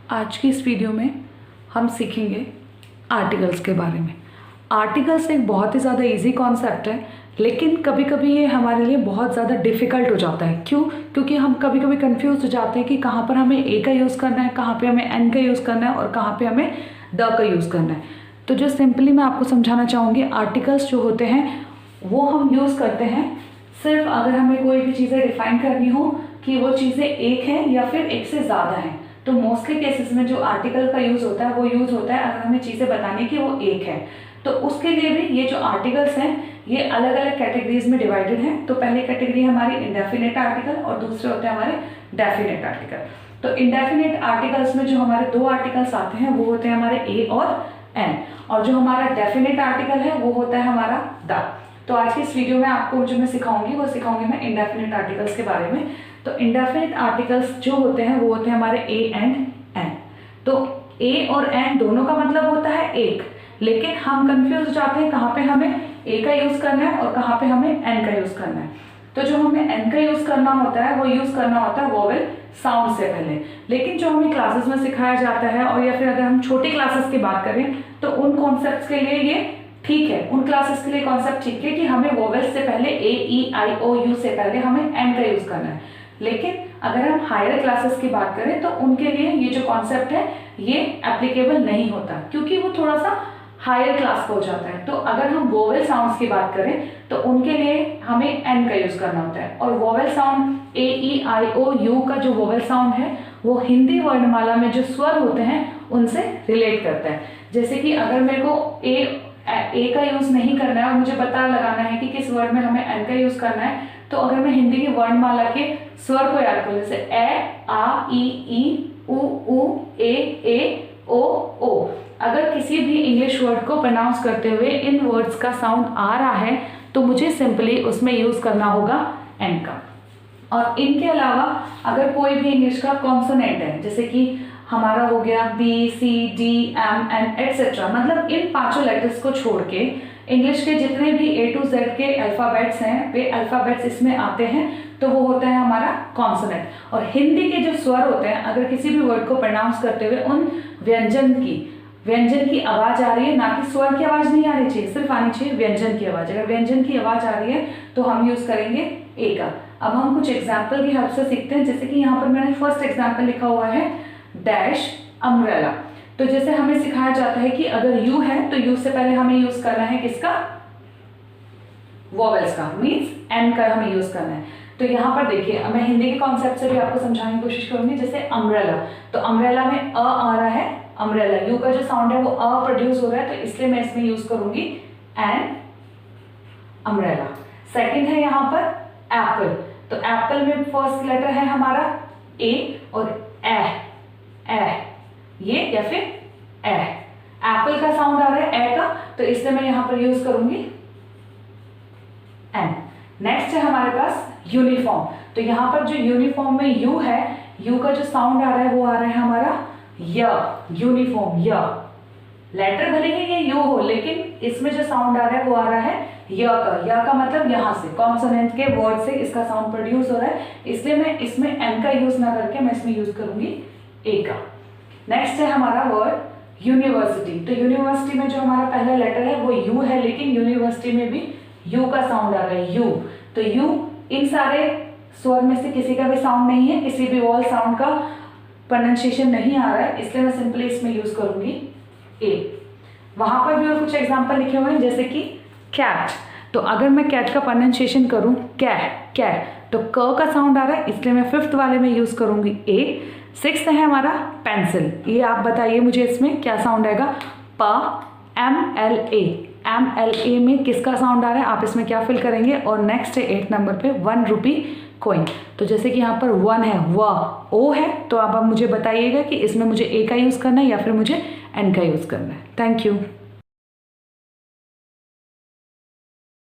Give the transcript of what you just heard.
आज की इस वीडियो में हम सीखेंगे आर्टिकल्स के बारे में। आर्टिकल्स एक बहुत ही ज़्यादा इजी कॉन्सेप्ट है, लेकिन कभी कभी ये हमारे लिए बहुत ज़्यादा डिफ़िकल्ट हो जाता है। क्यों? क्योंकि हम कभी कभी कंफ्यूज हो जाते हैं कि कहाँ पर हमें ए का यूज़ करना है, कहाँ पे हमें एन का यूज़ करना है और कहाँ पे हमें द का यूज़ करना है। तो जो सिंपली मैं आपको समझाना चाहूँगी, आर्टिकल्स जो होते हैं वो हम यूज़ करते हैं सिर्फ अगर हमें कोई भी चीज़ें डिफाइन करनी हो कि वो चीज़ें एक हैं या फिर एक से ज़्यादा हैं। तो मोस्टली केसेस में जो आर्टिकल का यूज़ होता है वो यूज़ होता है अगर हमें चीज़ें बतानी कि वो एक है। तो उसके लिए भी ये जो आर्टिकल्स हैं ये अलग अलग कैटेगरीज में डिवाइडेड हैं। तो पहली कैटेगरी हमारी इंडेफिनेट आर्टिकल और दूसरे होते हैं हमारे डेफिनेट आर्टिकल। तो इंडेफिनेट आर्टिकल्स में जो हमारे दो आर्टिकल्स आते हैं वो होते हैं हमारे ए और एन, और जो हमारा डेफिनेट आर्टिकल है वो होता है हमारा द। तो आज की इस वीडियो में आपको जो मैं सिखाऊंगी वो सिखाऊंगी मैं इंडेफिनेट आर्टिकल्स के बारे में। तो इंडेफिनेट आर्टिकल्स जो होते हैं वो होते हैं हमारे ए एंड एन। तो ए और एन दोनों का मतलब होता है एक, लेकिन हम कंफ्यूज हो जाते हैं कहाँ पे हमें ए का यूज करना है और कहाँ पे हमें एन का यूज करना है। तो जो हमें एन का यूज करना होता है वो यूज करना होता है वोवेल साउंड से पहले। लेकिन जो हमें क्लासेस में सिखाया जाता है और या फिर अगर हम छोटी क्लासेस की बात करें तो उन कॉन्सेप्ट्स के लिए ये ठीक है, उन क्लासेस के लिए कॉन्सेप्ट ठीक है कि हमें वोवेल्स से पहले ए ई आई ओ यू से पहले हमें एन का यूज करना है। लेकिन अगर हम हायर क्लासेस की बात करें तो उनके लिए ये जो कॉन्सेप्ट है ये एप्लीकेबल नहीं होता, क्योंकि वो थोड़ा सा हायर क्लास का हो जाता है। तो अगर हम वोवेल साउंड्स की बात करें तो उनके लिए हमें एन का यूज करना होता है। और vowel sound A E I O U का जो वोवेल साउंड है वो हिंदी वर्णमाला में जो स्वर होते हैं उनसे रिलेट करता है। जैसे कि अगर मेरे को ए का यूज नहीं करना है और मुझे पता लगाना है कि किस वर्ड में हमें एन का यूज करना है, तो अगर मैं हिंदी की वर्णमाला के स्वर को याद करूं, जैसे ए आ ई उ ए ओ ओ, अगर किसी भी इंग्लिश वर्ड को प्रोनाउंस करते हुए इन वर्ड्स का साउंड आ रहा है तो मुझे सिंपली उसमें यूज करना होगा एन का। और इनके अलावा अगर कोई भी इंग्लिश का कॉन्सोनेंट है, जैसे कि हमारा हो गया B C D M N etcetera, मतलब इन पांचों लेटर्स को छोड़ के इंग्लिश के जितने भी ए टू जेड के अल्फाबेट्स हैं वे अल्फाबेट्स इसमें आते हैं, तो वो होता है हमारा कॉन्सोनेंट। और हिंदी के जो स्वर होते हैं, अगर किसी भी वर्ड को प्रोनाउंस करते हुए उन व्यंजन की आवाज आ रही है, ना कि स्वर की आवाज नहीं आनी चाहिए, सिर्फ आनी चाहिए व्यंजन की आवाज। अगर व्यंजन की आवाज आ रही है तो हम यूज करेंगे ए का। अब हम कुछ एग्जाम्पल की हेल्प से सीखते हैं। जैसे कि यहाँ पर मैंने फर्स्ट एग्जाम्पल लिखा हुआ है डैश अम्ब्रेला। तो जैसे हमें सिखाया जाता है कि अगर यू है तो यू से पहले हमें यूज करना है किसका? वोवेल्स का, मीन्स एन का हमें यूज करना है। तो यहाँ पर देखिए, मैं हिंदी के कॉन्सेप्ट से भी आपको समझाने की कोशिश करूंगी। जैसे अम्ब्रेला, तो अम्ब्रेला में अ आ रहा है, अम्ब्रेला यू का जो साउंड है वो अ प्रोड्यूस हो रहा है, तो इसलिए मैं इसमें यूज करूंगी एन अम्ब्रेला। सेकंड है यहाँ पर एप्पल। तो एप्पल में फर्स्ट लेटर है हमारा ए और ए ये या फिर एप्पल का साउंड आ रहा है ए का, तो इसलिए मैं यहां पर यूज करूंगी एन। नेक्स्ट है हमारे पास यूनिफॉर्म। तो यहां पर जो यूनिफॉर्म में यू है, यू का जो साउंड आ रहा है वो आ रहा है हमारा य, यूनिफॉर्म य। लेटर भले ही ये यू हो, लेकिन इसमें जो साउंड आ रहा है वो आ रहा है य का मतलब यहाँ से कॉन्सोनेंट के वर्ड से इसका साउंड प्रोड्यूस हो रहा है, इसलिए मैं इसमें एन का यूज ना करके मैं इसमें यूज करूंगी ए का। नेक्स्ट है हमारा वर्ड यूनिवर्सिटी। तो यूनिवर्सिटी में जो हमारा पहला लेटर है वो यू है, लेकिन यूनिवर्सिटी में भी यू का साउंड आ रहा है यू। तो यू इन सारे स्वर में से किसी का भी साउंड नहीं है, किसी भी वॉल साउंड का प्रोनाउंसिएशन नहीं आ रहा है, इसलिए मैं सिंपली इसमें यूज करूंगी ए। वहां पर भी और कुछ एग्जाम्पल लिखे हुए हैं, जैसे कि कैट। तो अगर मैं कैट का प्रोनाउंसिएशन करूं कैट, तो क का साउंड आ रहा है, इसलिए मैं फिफ्थ वाले में यूज करूंगी ए। सिक्स्थ है हमारा पेंसिल। ये आप बताइए मुझे इसमें क्या साउंड आएगा? प एम एल ए में किसका साउंड आ रहा है, आप इसमें क्या फिल करेंगे? और नेक्स्ट है 8 नंबर पे 1 रुपी कॉइन। तो जैसे कि यहाँ पर 1 है, व ओ है, तो आप मुझे बताइएगा कि इसमें मुझे ए का यूज करना है या फिर मुझे एन का यूज करना है। Thank you.